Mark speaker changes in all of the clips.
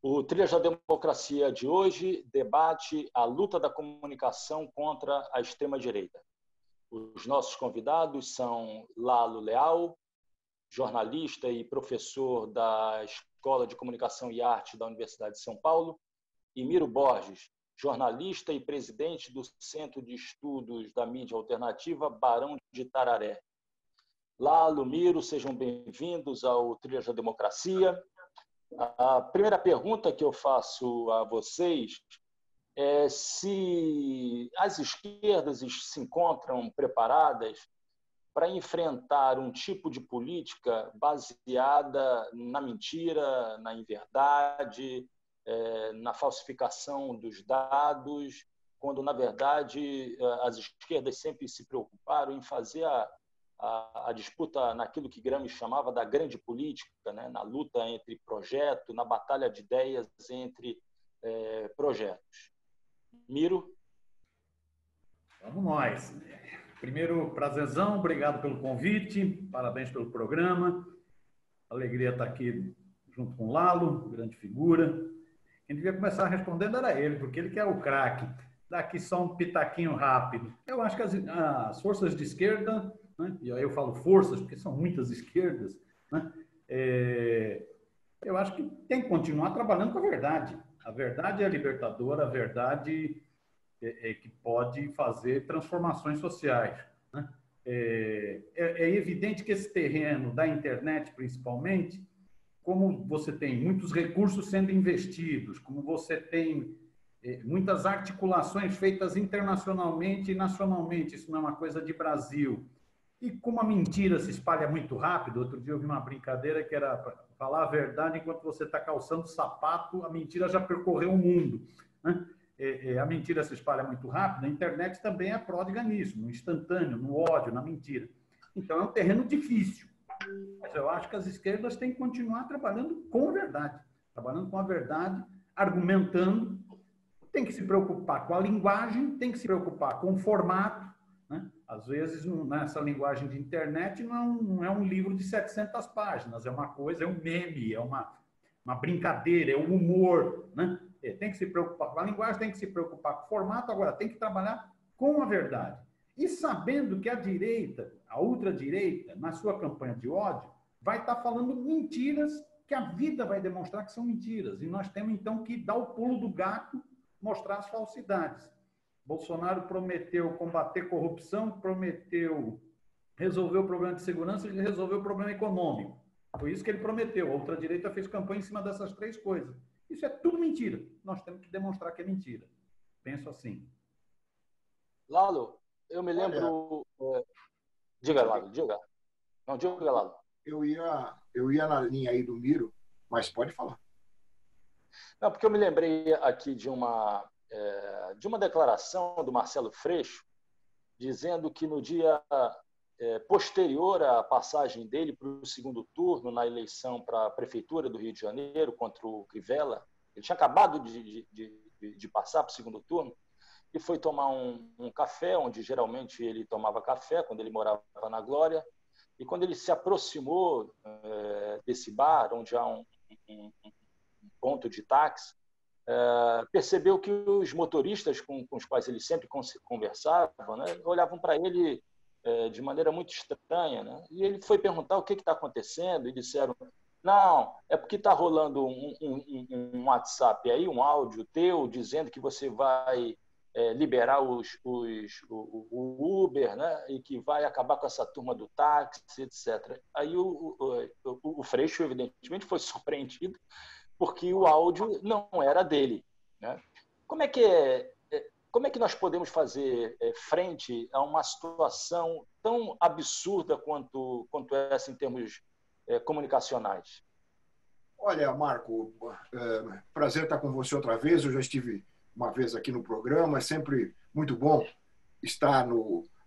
Speaker 1: O Trilhas da Democracia de hoje debate a luta da comunicação contra a extrema-direita. Os nossos convidados são Lalo Leal, jornalista e professor da Escola de Comunicação e Arte da Universidade de São Paulo, e Miro Borges, jornalista e presidente do Centro de Estudos da Mídia Alternativa Barão de Itararé. Lalo, Miro, sejam bem-vindos ao Trilhas da Democracia. A primeira pergunta que eu faço a vocês é se as esquerdas se encontram preparadas para enfrentar um tipo de política baseada na mentira, na inverdade, na falsificação dos dados, quando, na verdade, as esquerdas sempre se preocuparam em fazer a disputa naquilo que Gramsci chamava da grande política, né? Na luta entre projeto, na batalha de ideias entre projetos. Miro?
Speaker 2: Vamos nós. Primeiro, prazerzão, obrigado pelo convite, parabéns pelo programa. Alegria estar aqui junto com o Lalo, grande figura. Quem devia começar respondendo era ele, porque ele que é o craque. Daqui só um pitaquinho rápido. Eu acho que as forças de esquerda, né, e aí eu falo forças porque são muitas esquerdas, né, eu acho que tem que continuar trabalhando com a verdade. A verdade é libertadora, a verdade que pode fazer transformações sociais, né? É evidente que esse terreno da internet, principalmente, como você tem muitos recursos sendo investidos, como você tem muitas articulações feitas internacionalmente e nacionalmente, isso não é uma coisa de Brasil, e como a mentira se espalha muito rápido. Outro dia eu vi uma brincadeira que era falar a verdade enquanto você está calçando sapato, a mentira já percorreu o mundo, né? A mentira se espalha muito rápido, a internet também é pródiga nisso, no instantâneo, no ódio, na mentira. Então, é um terreno difícil. Mas eu acho que as esquerdas têm que continuar trabalhando com a verdade, argumentando, tem que se preocupar com a linguagem, tem que se preocupar com o formato, né? Às vezes, nessa linguagem de internet, não é um livro de 700 páginas, é uma coisa, é um meme, é uma brincadeira, é um humor, né? Tem que se preocupar com a linguagem, tem que se preocupar com o formato, agora tem que trabalhar com a verdade. E sabendo que a direita, a ultradireita, na sua campanha de ódio, vai estar falando mentiras que a vida vai demonstrar que são mentiras. E nós temos, então, que dar o pulo do gato, mostrar as falsidades. Bolsonaro prometeu combater corrupção, prometeu resolver o problema de segurança e resolver o problema econômico. Foi isso que ele prometeu. A ultradireita fez campanha em cima dessas três coisas. Isso é tudo mentira. Nós temos que demonstrar que é mentira. Penso assim.
Speaker 1: Lalo, eu me lembro... Diga, Lalo, diga. Não, diga, Lalo.
Speaker 3: Eu ia na linha aí do Miro, mas pode falar.
Speaker 1: Não, porque eu me lembrei aqui de uma declaração do Marcelo Freixo, dizendo que no dia posterior à passagem dele para o segundo turno na eleição para a Prefeitura do Rio de Janeiro contra o Crivella, ele tinha acabado de passar para o segundo turno, e foi tomar um café, onde geralmente ele tomava café, quando ele morava na Glória, e quando ele se aproximou desse bar, onde há um ponto de táxi, percebeu que os motoristas com os quais ele sempre conversava, né, olhavam para ele de maneira muito estranha, né? E ele foi perguntar o que está acontecendo, e disseram: não, é porque está rolando um WhatsApp aí, um áudio teu, dizendo que você vai liberar o Uber, né? E que vai acabar com essa turma do táxi, etc. Aí o Freixo, evidentemente, foi surpreendido, porque o áudio não era dele, né? Como é que nós podemos fazer frente a uma situação tão absurda quanto essa em termos comunicacionais?
Speaker 3: Olha, Marco, prazer estar com você outra vez. Eu já estive uma vez aqui no programa. É sempre muito bom estar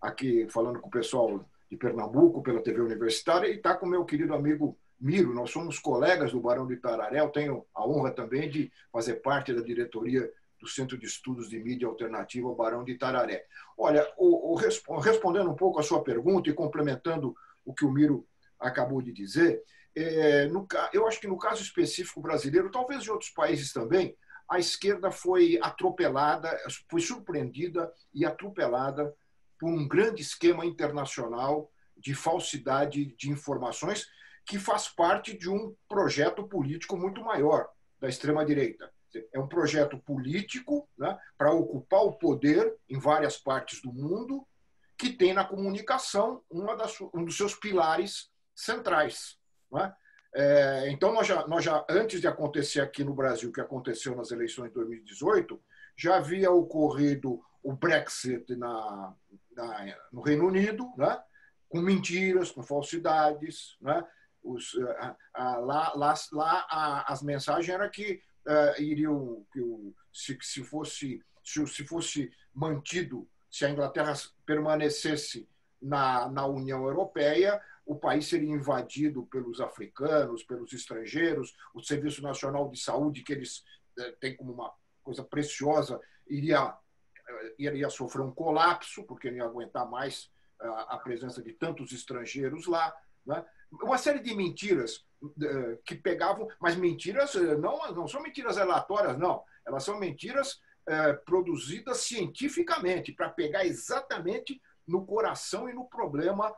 Speaker 3: aqui falando com o pessoal de Pernambuco pela TV Universitária e estar com o meu querido amigo Miro. Nós somos colegas do Barão de Itararé. Eu tenho a honra também de fazer parte da diretoria do Centro de Estudos de Mídia Alternativa Barão de Itararé. Olha, respondendo um pouco a sua pergunta e complementando o que o Miro acabou de dizer, eu acho que no caso específico brasileiro, talvez de outros países também, a esquerda foi atropelada, foi surpreendida e atropelada por um grande esquema internacional de falsidade de informações que faz parte de um projeto político muito maior da extrema-direita. É um projeto político, né, para ocupar o poder em várias partes do mundo, que tem na comunicação um dos seus pilares centrais. Né? Então, nós já, antes de acontecer aqui no Brasil, o que aconteceu nas eleições de 2018, já havia ocorrido o Brexit no Reino Unido, né? Com mentiras, com falsidades. Né? Lá as mensagens eram que iriam, se fosse mantido, se a Inglaterra permanecesse na União Europeia, o país seria invadido pelos africanos, pelos estrangeiros, o Serviço Nacional de Saúde, que eles têm como uma coisa preciosa, iria sofrer um colapso, porque não ia aguentar mais a presença de tantos estrangeiros lá. Né? Uma série de mentiras que pegavam, mas mentiras não são mentiras aleatórias, não. Elas são mentiras produzidas cientificamente, para pegar exatamente no coração e no problema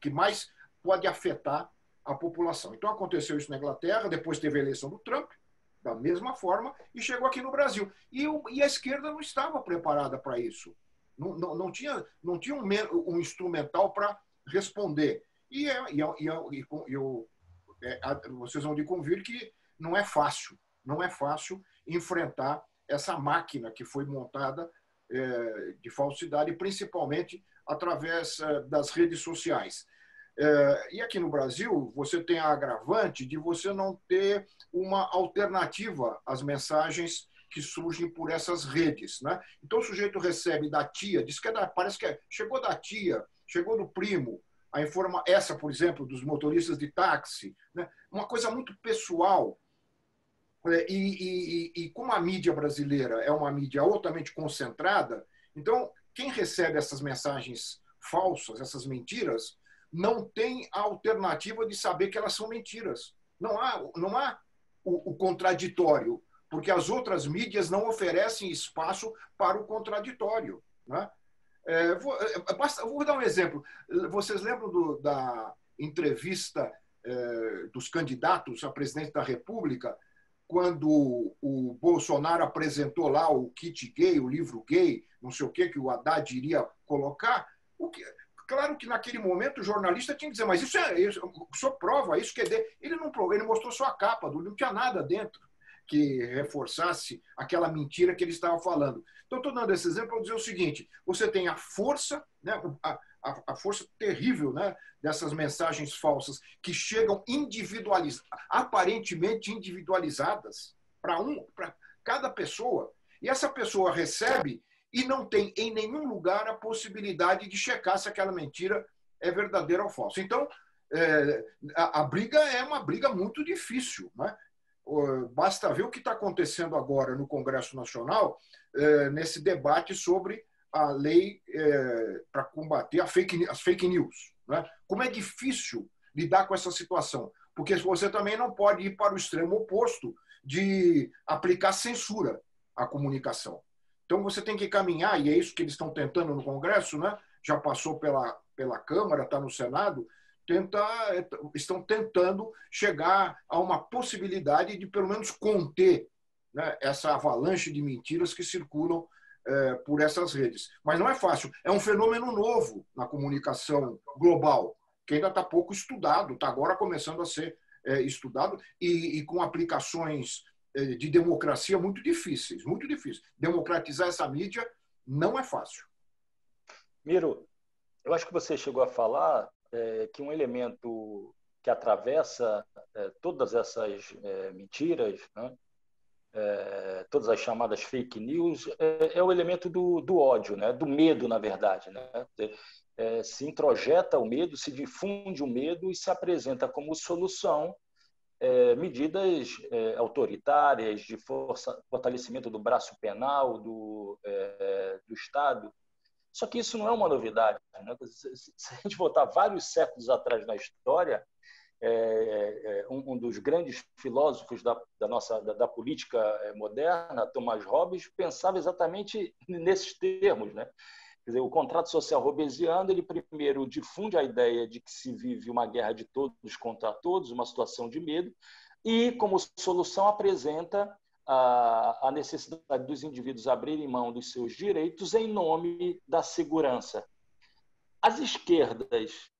Speaker 3: que mais pode afetar a população. Então, aconteceu isso na Inglaterra, depois teve a eleição do Trump, da mesma forma, e chegou aqui no Brasil. E a esquerda não estava preparada para isso. Não tinha um instrumental para responder. Vocês vão de convir que não é fácil enfrentar essa máquina que foi montada de falsidade, principalmente através das redes sociais. E aqui no Brasil, você tem a agravante de você não ter uma alternativa às mensagens que surgem por essas redes. Né? Então, o sujeito recebe da tia, diz que parece que chegou da tia, chegou do primo, essa, por exemplo, dos motoristas de táxi, né? Uma coisa muito pessoal. E como a mídia brasileira é uma mídia altamente concentrada, então, quem recebe essas mensagens falsas, essas mentiras, não tem a alternativa de saber que elas são mentiras. Não há o contraditório, porque as outras mídias não oferecem espaço para o contraditório. Né? Vou dar um exemplo. Vocês lembram da entrevista dos candidatos a presidente da República, quando o Bolsonaro apresentou lá o kit gay, o livro gay, não sei o que o Haddad iria colocar? Claro que naquele momento o jornalista tinha que dizer, mas isso só prova, isso quer dizer. Ele mostrou só a capa, não tinha nada dentro que reforçasse aquela mentira que ele estava falando. Então, estou dando esse exemplo para dizer o seguinte: você tem a força, né, a força terrível, né, dessas mensagens falsas que chegam aparentemente individualizadas para cada pessoa, e essa pessoa recebe e não tem em nenhum lugar a possibilidade de checar se aquela mentira é verdadeira ou falsa. Então, a briga é uma briga muito difícil. Né? Basta ver o que está acontecendo agora no Congresso Nacional, nesse debate sobre a lei para combater as fake news. Né? Como é difícil lidar com essa situação, porque você também não pode ir para o extremo oposto de aplicar censura à comunicação. Então, você tem que caminhar, e é isso que eles estão tentando no Congresso, né? Já passou pela Câmara, está no Senado, estão tentando chegar a uma possibilidade de, pelo menos, conter, né, essa avalanche de mentiras que circulam por essas redes. Mas não é fácil. É um fenômeno novo na comunicação global, que ainda está pouco estudado, está agora começando a ser estudado, e com aplicações de democracia muito difíceis, muito difícil. Democratizar essa mídia não é fácil.
Speaker 1: Miro, eu acho que você chegou a falar que um elemento que atravessa todas essas mentiras, né, todas as chamadas fake news, é o elemento do ódio, né, do medo, na verdade. Né? Se introjeta o medo, se difunde o medo e se apresenta como solução medidas autoritárias de fortalecimento do braço penal do Estado. Só que isso não é uma novidade. Né? Se a gente voltar vários séculos atrás na história, um dos grandes filósofos da política moderna, Thomas Hobbes, pensava exatamente nesses termos, né? Quer dizer, o contrato social hobbesiano, ele primeiro difunde a ideia de que se vive uma guerra de todos contra todos, uma situação de medo, e como solução apresenta a necessidade dos indivíduos abrirem mão dos seus direitos em nome da segurança. As esquerdas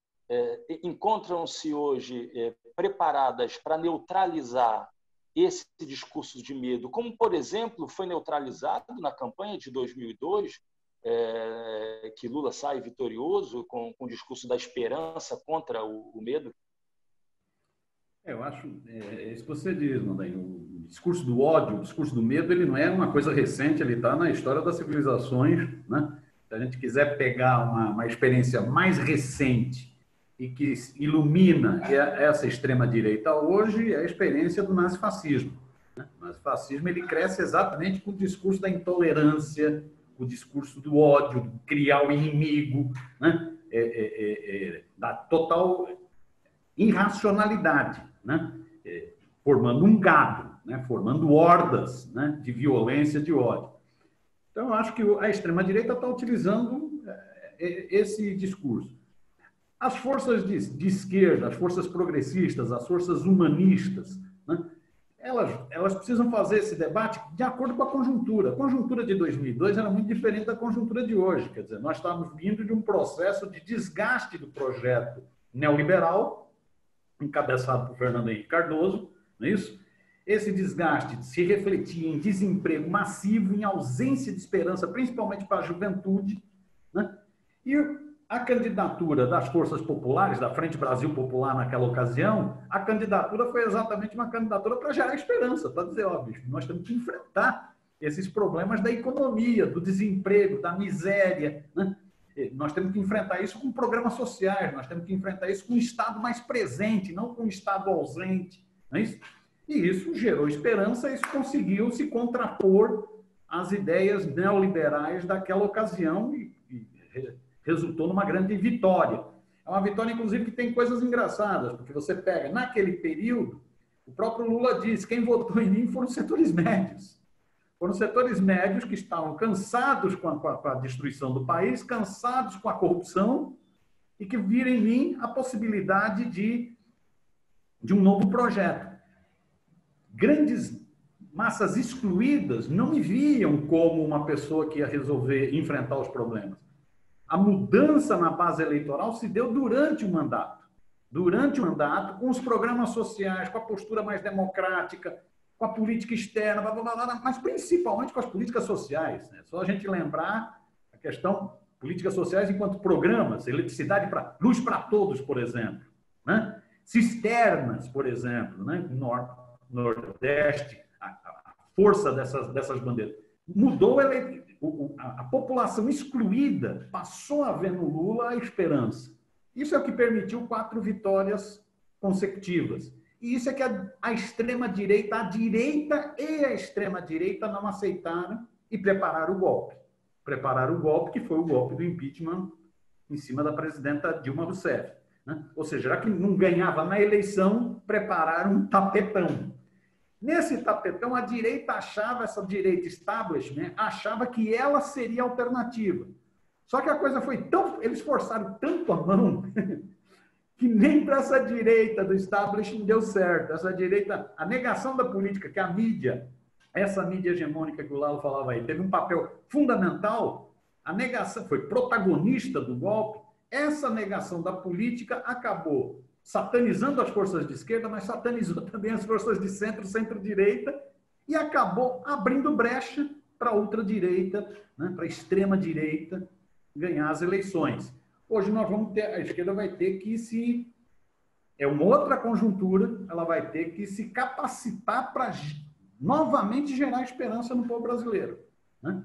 Speaker 1: encontram-se hoje preparadas para neutralizar esse discurso de medo, como, por exemplo, foi neutralizado na campanha de 2002, que Lula sai vitorioso com o discurso da esperança contra o medo?
Speaker 2: Eu acho, isso que você diz, Montanha, o discurso do ódio, o discurso do medo, ele não é uma coisa recente, ele está na história das civilizações, né? Se a gente quiser pegar uma experiência mais recente e que ilumina essa extrema-direita hoje, é a experiência do nazifascismo. O nazifascismo, ele cresce exatamente com o discurso da intolerância, o discurso do ódio, de criar o inimigo, né? Da total irracionalidade, né? Formando um gado, né? Formando hordas, né? De violência, de ódio. Então, eu acho que a extrema-direita está utilizando esse discurso. As forças de esquerda, as forças progressistas, as forças humanistas, né? Elas precisam fazer esse debate de acordo com a conjuntura. A conjuntura de 2002 era muito diferente da conjuntura de hoje. Quer dizer, nós estávamos vindo de um processo de desgaste do projeto neoliberal, encabeçado por Fernando Henrique Cardoso, não é isso? Esse desgaste se refletia em desemprego massivo, em ausência de esperança, principalmente para a juventude, né? E a candidatura das forças populares, da Frente Brasil Popular naquela ocasião, a candidatura foi exatamente uma candidatura para gerar esperança, para dizer, ó, bicho, nós temos que enfrentar esses problemas da economia, do desemprego, da miséria, né? Nós temos que enfrentar isso com programas sociais, nós temos que enfrentar isso com um Estado mais presente, não com um Estado ausente, não é isso? E isso gerou esperança, isso conseguiu se contrapor às ideias neoliberais daquela ocasião e resultou numa grande vitória. É uma vitória, inclusive, que tem coisas engraçadas, porque você pega, naquele período, o próprio Lula disse, quem votou em mim foram os setores médios. Foram setores médios que estavam cansados com a destruição do país, cansados com a corrupção, e que viram em mim a possibilidade de um novo projeto. Grandes massas excluídas não me viam como uma pessoa que ia resolver enfrentar os problemas. A mudança na base eleitoral se deu durante o mandato. Durante o mandato, com os programas sociais, com a postura mais democrática, com a política externa, mas principalmente com as políticas sociais, né? Só a gente lembrar a questão políticas sociais enquanto programas, eletricidade para luz para todos, por exemplo, né? Cisternas, por exemplo, né? Nordeste, a força dessas bandeiras. Mudou a população excluída, passou a ver no Lula a esperança. Isso é o que permitiu 4 vitórias consecutivas. E isso é que a extrema-direita, a direita e a extrema-direita não aceitaram e prepararam o golpe. Prepararam o golpe, que foi o golpe do impeachment em cima da presidenta Dilma Rousseff, né? Ou seja, já que não ganhava na eleição, prepararam um tapetão. Nesse tapetão, a direita achava, essa direita establishment, achava que ela seria a alternativa. Só que a coisa foi tão... Eles forçaram tanto a mão que nem para essa direita do establishment deu certo. Essa direita, a negação da política, que a mídia, essa mídia hegemônica que o Lalo falava aí, teve um papel fundamental, a negação foi protagonista do golpe, essa negação da política acabou satanizando as forças de esquerda, mas satanizou também as forças de centro, centro-direita, e acabou abrindo brecha para a ultradireita, né, para a extrema-direita ganhar as eleições. Hoje nós vamos ter, a esquerda vai ter que se... É uma outra conjuntura, ela vai ter que se capacitar para novamente gerar esperança no povo brasileiro, né?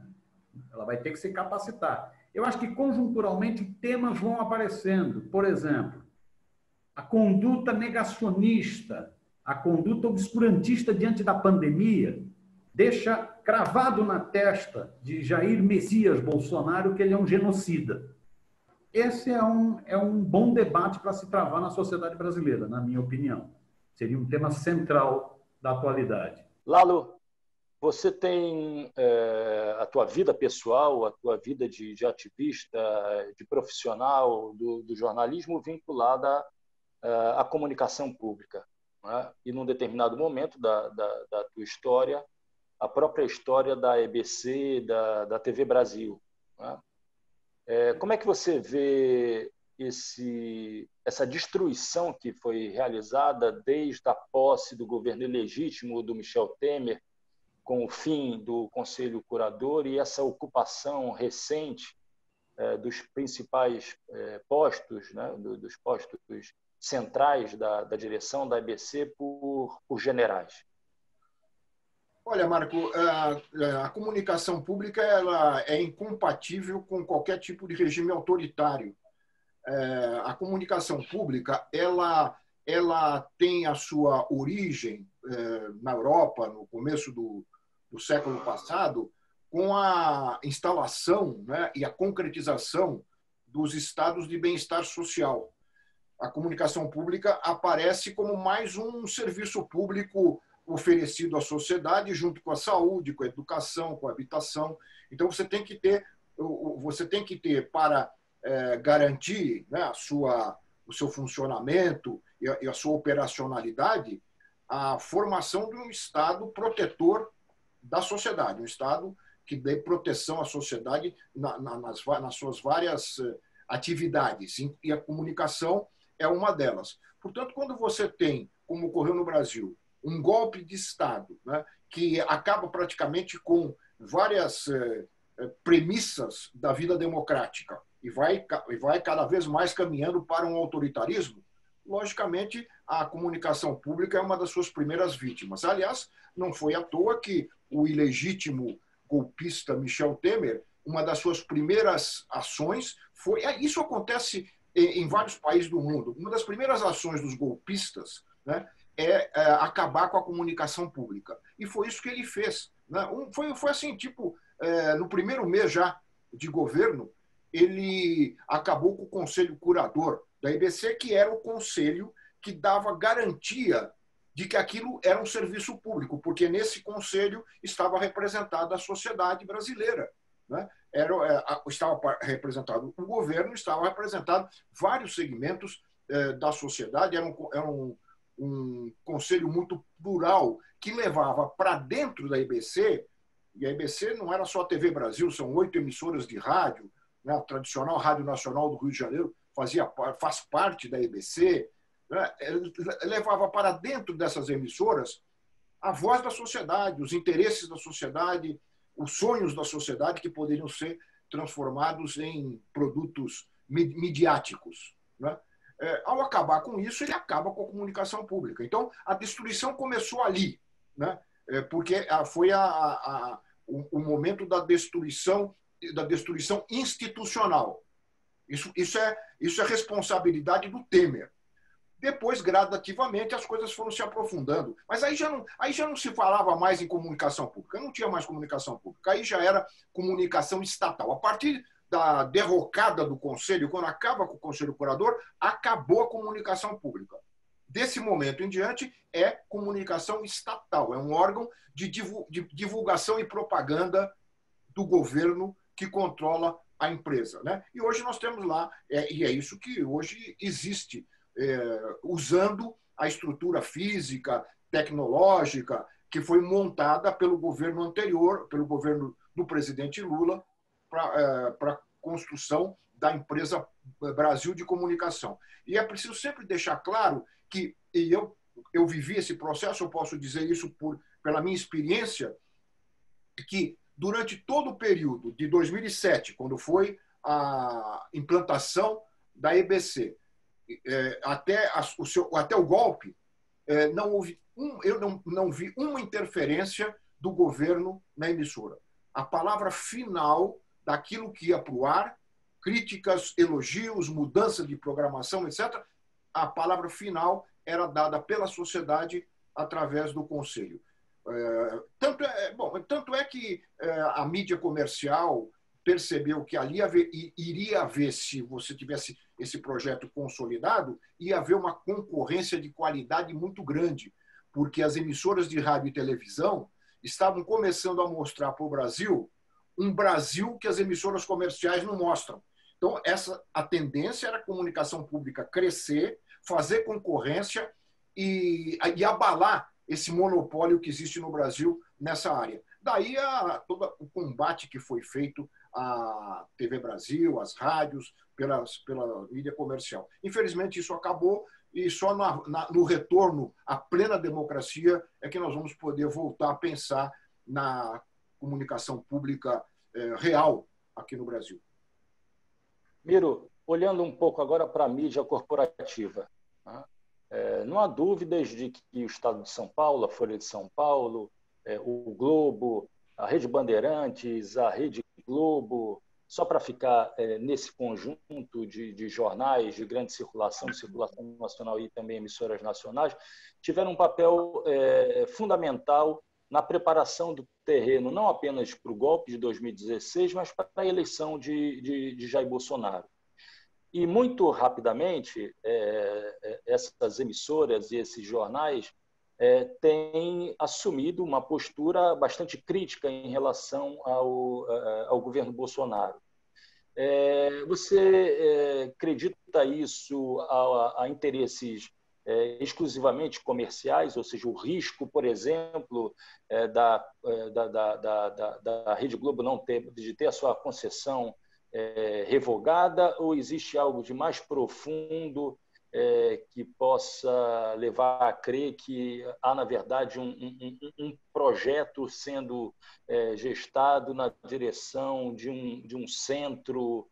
Speaker 2: Ela vai ter que se capacitar. Eu acho que conjunturalmente temas vão aparecendo. Por exemplo, a conduta negacionista, a conduta obscurantista diante da pandemia, deixa cravado na testa de Jair Messias Bolsonaro que ele é um genocida. esse é um bom debate para se travar na sociedade brasileira, na minha opinião. Seria um tema central da atualidade.
Speaker 1: Lalo, você tem a tua vida pessoal, a tua vida de ativista, de profissional do jornalismo vinculada à comunicação pública, né? E num determinado momento da tua história, a própria história da EBC, da TV Brasil, né? Como é que você vê essa destruição que foi realizada desde a posse do governo ilegítimo do Michel Temer, com o fim do Conselho Curador e essa ocupação recente dos principais postos, né, dos postos centrais da direção da EBC por generais?
Speaker 3: Olha, Marco, a comunicação pública ela é incompatível com qualquer tipo de regime autoritário. A comunicação pública ela tem a sua origem na Europa, no começo do século passado, com a instalação, né, e a concretização dos estados de bem-estar social. A comunicação pública aparece como mais um serviço público oferecido à sociedade, junto com a saúde, com a educação, com a habitação. Então, você tem que ter para garantir, né, o seu funcionamento e a sua operacionalidade, a formação de um Estado protetor da sociedade, um Estado que dê proteção à sociedade nas suas várias atividades, e a comunicação é uma delas. Portanto, quando você tem, como ocorreu no Brasil, um golpe de Estado, né, que acaba praticamente com várias premissas da vida democrática e vai cada vez mais caminhando para um autoritarismo, logicamente a comunicação pública é uma das suas primeiras vítimas. Aliás, não foi à toa que o ilegítimo golpista Michel Temer, uma das suas primeiras ações foi... Isso acontece em vários países do mundo. Uma das primeiras ações dos golpistas, né, é acabar com a comunicação pública. E foi isso que ele fez, né? Foi assim, tipo, no primeiro mês já de governo, ele acabou com o Conselho Curador da EBC, que era o conselho que dava garantia de que aquilo era um serviço público, porque nesse conselho estava representada a sociedade brasileira, né? Estava representado o governo, estava representado vários segmentos da sociedade, era um conselho muito plural que levava para dentro da EBC, e a EBC não era só a TV Brasil, são 8 emissoras de rádio, né? A tradicional Rádio Nacional do Rio de Janeiro faz parte da EBC, né? Levava para dentro dessas emissoras a voz da sociedade, os interesses da sociedade, os sonhos da sociedade que poderiam ser transformados em produtos midiáticos, né? Ao acabar com isso, ele acaba com a comunicação pública. Então, a destruição começou ali, né? Porque foi o momento da destruição institucional. Isso é responsabilidade do Temer. Depois, gradativamente, as coisas foram se aprofundando. Mas aí já não se falava mais em comunicação pública, não tinha mais comunicação pública, aí já era comunicação estatal. A partir da derrocada do Conselho, quando acaba com o Conselho Curador, acabou a comunicação pública. Desse momento em diante, é comunicação estatal, é um órgão de divulgação e propaganda do governo que controla a empresa, né? E hoje nós temos lá, e é isso que hoje existe, usando a estrutura física, tecnológica, que foi montada pelo governo anterior, pelo governo do presidente Lula, para a construção da empresa Brasil de Comunicação. E é preciso sempre deixar claro que, e eu vivi esse processo, eu posso dizer isso pela minha experiência, que durante todo o período de 2007, quando foi a implantação da EBC, até o golpe, eu não vi uma interferência do governo na emissora. A palavra final daquilo que ia para o ar, críticas, elogios, mudança de programação, etc., a palavra final era dada pela sociedade através do Conselho. Tanto é que a mídia comercial percebeu que ali iria haver, se você tivesse esse projeto consolidado, ia haver uma concorrência de qualidade muito grande, porque as emissoras de rádio e televisão estavam começando a mostrar para o Brasil um Brasil que as emissoras comerciais não mostram. Então, a tendência era a comunicação pública crescer, fazer concorrência e abalar esse monopólio que existe no Brasil nessa área. Daí todo o combate que foi feito à TV Brasil, às rádios, pela mídia comercial. Infelizmente, isso acabou e só no retorno à plena democracia é que nós vamos poder voltar a pensar na comunicação pública real aqui no Brasil.
Speaker 1: Miro, olhando um pouco agora para a mídia corporativa, né? Não há dúvidas de que o Estado de São Paulo, a Folha de São Paulo, o Globo, a Rede Bandeirantes, a Rede Globo, só para ficar nesse conjunto de jornais de grande circulação nacional e também emissoras nacionais, tiveram um papel fundamental na preparação do terreno, não apenas para o golpe de 2016, mas para a eleição de Jair Bolsonaro. E, muito rapidamente, essas emissoras e esses jornais têm assumido uma postura bastante crítica em relação ao governo Bolsonaro. Você acredita isso a interesses exclusivamente comerciais, ou seja, o risco, por exemplo, da Rede Globo de ter a sua concessão revogada, ou existe algo de mais profundo que possa levar a crer que há, na verdade, um projeto sendo gestado na direção de um centro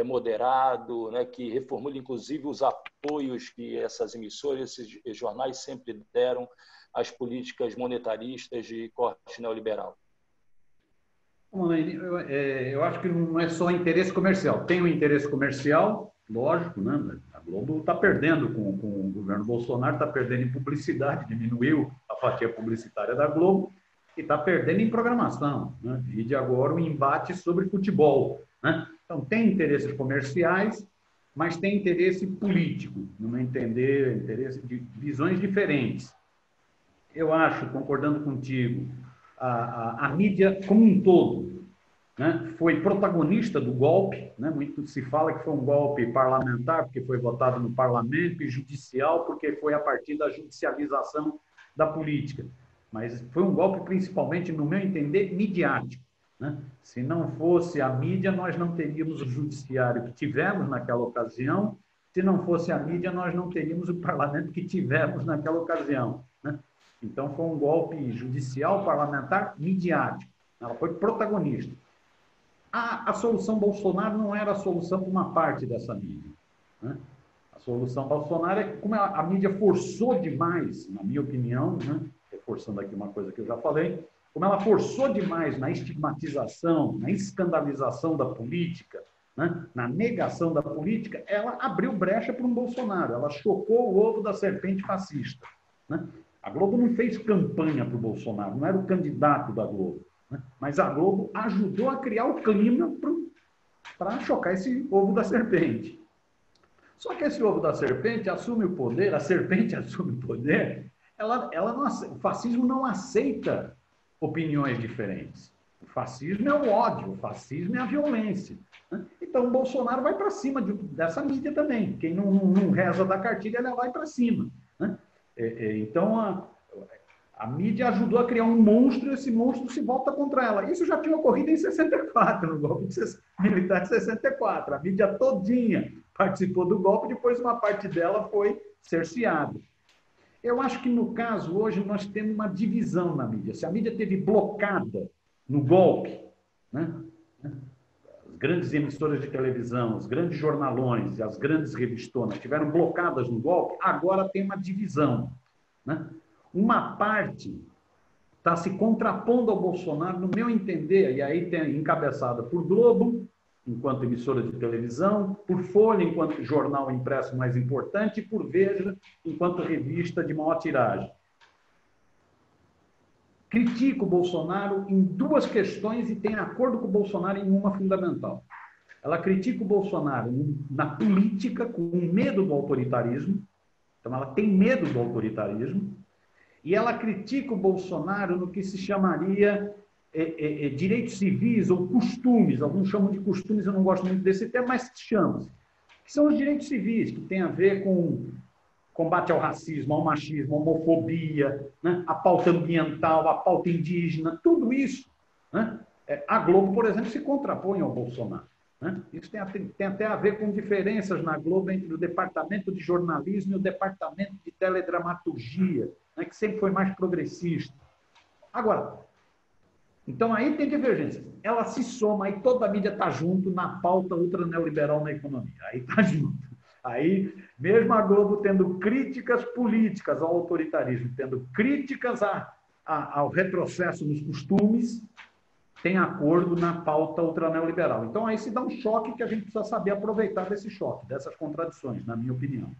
Speaker 1: moderado, né, que reformule, inclusive, os apoios que essas emissoras, esses jornais sempre deram às políticas monetaristas de corte neoliberal?
Speaker 2: Eu acho que não é só interesse comercial. Tem o interesse comercial, lógico, né? A Globo está perdendo com o governo Bolsonaro, está perdendo em publicidade, diminuiu a fatia publicitária da Globo e está perdendo em programação, né? Vide agora o embate sobre futebol, né? Então, tem interesses comerciais, mas tem interesse político, no meu entender, interesse de visões diferentes. Eu acho, concordando contigo, a mídia como um todo, né, foi protagonista do golpe, né? Muito se fala que foi um golpe parlamentar, porque foi votado no parlamento, e judicial, porque foi a partir da judicialização da política. Mas foi um golpe, principalmente, no meu entender, midiático, né? Se não fosse a mídia, nós não teríamos o judiciário que tivemos naquela ocasião. Se não fosse a mídia, nós não teríamos o parlamento que tivemos naquela ocasião, né? Então, foi um golpe judicial, parlamentar, midiático. Ela foi protagonista. A solução Bolsonaro não era a solução para uma parte dessa mídia, né? A solução Bolsonaro é que, como a mídia forçou demais, na minha opinião, né? Reforçando aqui uma coisa que eu já falei, como ela forçou demais na estigmatização, na escandalização da política, né? Na negação da política, ela abriu brecha para um Bolsonaro, ela chocou o ovo da serpente fascista, né? A Globo não fez campanha para o Bolsonaro, não era o candidato da Globo, né? Mas a Globo ajudou a criar o clima para chocar esse ovo da serpente. Só que esse ovo da serpente assume o poder, a serpente assume o poder, o fascismo não aceita opiniões diferentes. O fascismo é o ódio, o fascismo é a violência, né? Então o Bolsonaro vai para cima dessa mídia também. Quem não reza da cartilha, ela vai para cima, né? Então, a mídia ajudou a criar um monstro, e esse monstro se volta contra ela. Isso já tinha ocorrido em 64, no golpe militar de 64. A mídia todinha participou do golpe, depois uma parte dela foi cerceada. Eu acho que, no caso, hoje, nós temos uma divisão na mídia. Se a mídia teve blocada no golpe, né? As grandes emissoras de televisão, os grandes jornalões e as grandes revistonas tiveram blocadas no golpe, agora tem uma divisão, né? Uma parte está se contrapondo ao Bolsonaro, no meu entender, e aí tem encabeçada por Globo, enquanto emissora de televisão, por Folha, enquanto jornal impresso mais importante, e por Veja, enquanto revista de maior tiragem. critica o Bolsonaro em duas questões e tem acordo com o Bolsonaro em uma fundamental. Ela critica o Bolsonaro na política, com medo do autoritarismo. Então, ela tem medo do autoritarismo. E ela critica o Bolsonaro no que se chamaria direitos civis ou costumes. Alguns chamam de costumes, eu não gosto muito desse termo, mas chama-se. Que são os direitos civis, que tem a ver com combate ao racismo, ao machismo, à homofobia, né? A pauta ambiental, a pauta indígena, tudo isso. Né? A Globo, por exemplo, se contrapõe ao Bolsonaro. Né? Isso tem até a ver com diferenças na Globo entre o departamento de jornalismo e o departamento de teledramaturgia, né? Que sempre foi mais progressista. Agora, então aí tem divergência. Ela se soma, aí toda a mídia está junto na pauta ultra-neoliberal na economia. Aí está junto. Aí, mesmo a Globo tendo críticas políticas ao autoritarismo, tendo críticas ao retrocesso nos costumes, tem acordo na pauta ultraneoliberal. Então, aí se dá um choque que a gente precisa saber aproveitar desse choque, dessas contradições, na minha opinião.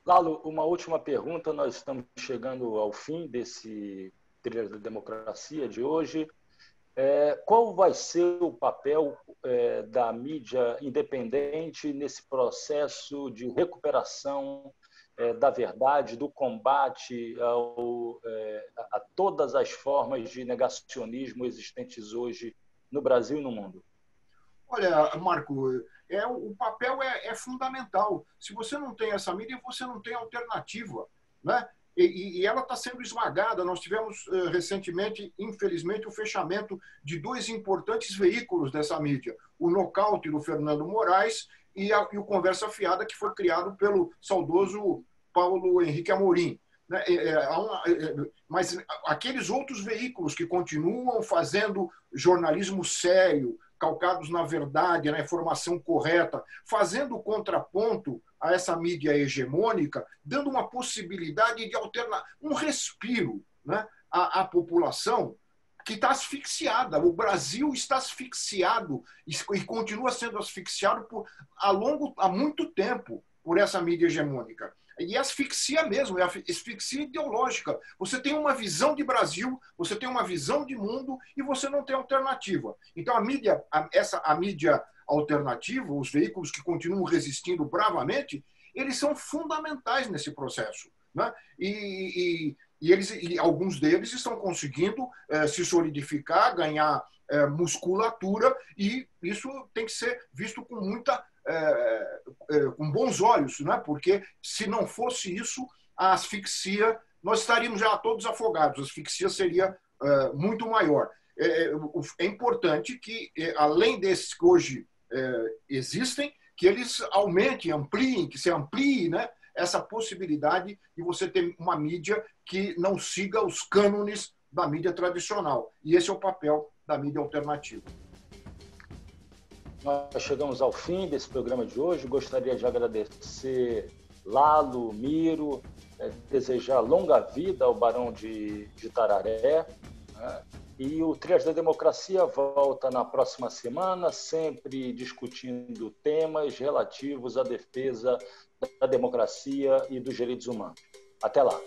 Speaker 1: Lalo, uma última pergunta. Nós estamos chegando ao fim desse Trilha da Democracia de hoje. Qual vai ser o papel da mídia independente nesse processo de recuperação da verdade, do combate a todas as formas de negacionismo existentes hoje no Brasil e no mundo?
Speaker 3: Olha, Marco, o papel é fundamental. Se você não tem essa mídia, você não tem alternativa, né? E ela está sendo esmagada. Nós tivemos recentemente, infelizmente, o fechamento de dois importantes veículos dessa mídia. O Nocaute do Fernando Moraes e o Conversa Fiada, que foi criado pelo saudoso Paulo Henrique Amorim. Mas aqueles outros veículos que continuam fazendo jornalismo sério, calcados na verdade, na informação correta, fazendo contraponto a essa mídia hegemônica, dando uma possibilidade de alternar, um respiro, né, à população que está asfixiada. O Brasil está asfixiado e continua sendo asfixiado há muito tempo por essa mídia hegemônica. E asfixia mesmo, é asfixia ideológica. Você tem uma visão de Brasil, você tem uma visão de mundo e você não tem alternativa. Então, a mídia alternativa, os veículos que continuam resistindo bravamente, eles são fundamentais nesse processo, né? E alguns deles estão conseguindo se solidificar, ganhar musculatura, e isso tem que ser visto com com bons olhos, né? Porque se não fosse isso, a asfixia, nós estaríamos já todos afogados, a asfixia seria muito maior. É importante que, além desses que hoje existem, que eles aumentem, ampliem, que se amplie, né, essa possibilidade de você ter uma mídia que não siga os cânones da mídia tradicional. E esse é o papel da mídia alternativa.
Speaker 1: Nós chegamos ao fim desse programa de hoje. Gostaria de agradecer Lalo, Miro, desejar longa vida ao Barão de Tararé, né? E o Trilhas da Democracia volta na próxima semana, sempre discutindo temas relativos à defesa da democracia e dos direitos humanos. Até lá!